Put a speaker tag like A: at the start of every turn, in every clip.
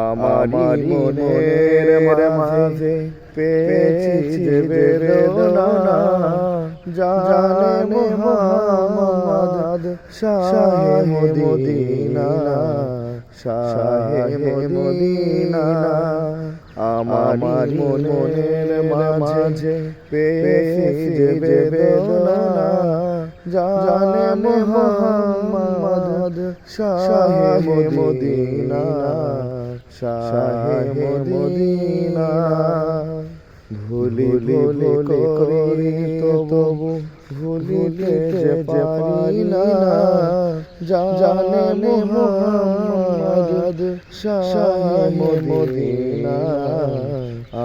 A: আমারি মনের মাঝে পেয়েছি যে বেদনা, জানে মুহাম্মদ শাহে মদিনা, শাহে মদিনা। আমারি মনের মাঝে পেয়েছি যে বেদনা, জানে মুহাম্মদ শাহে মদিনা, শাহে মদিনা। ভুলি করি তবু ভুলিতে যে পারি না, জানে মুহাম্মদ শাহে মদিনা।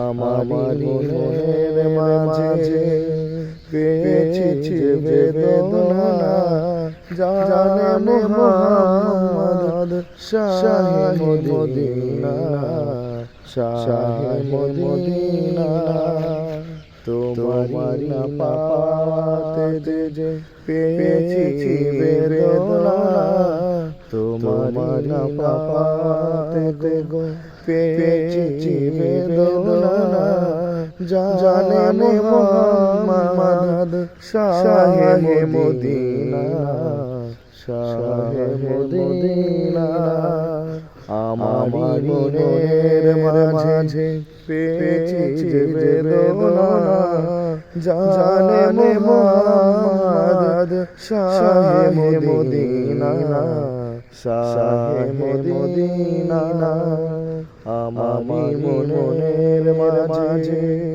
A: আমারি মনের মাঝে পেয়েছি যে বেদনা, জানে মুহাম্মদ শাহে মদিনা, শাহে মদিনা। তোমারি না পাতে যে পেয়েছি বেদনা, তোমারি না পাতে গো পেয়েছি বেদনা, জানে মুহাম্মদ শাহে মদিনা, শাহে মদিনা। আমারি মনের মাঝে পেয়েছি যে বেদনা, জানে মুহাম্মদ শাহে মদিনা, শাহে মদিনা। আমারি মনের মাঝে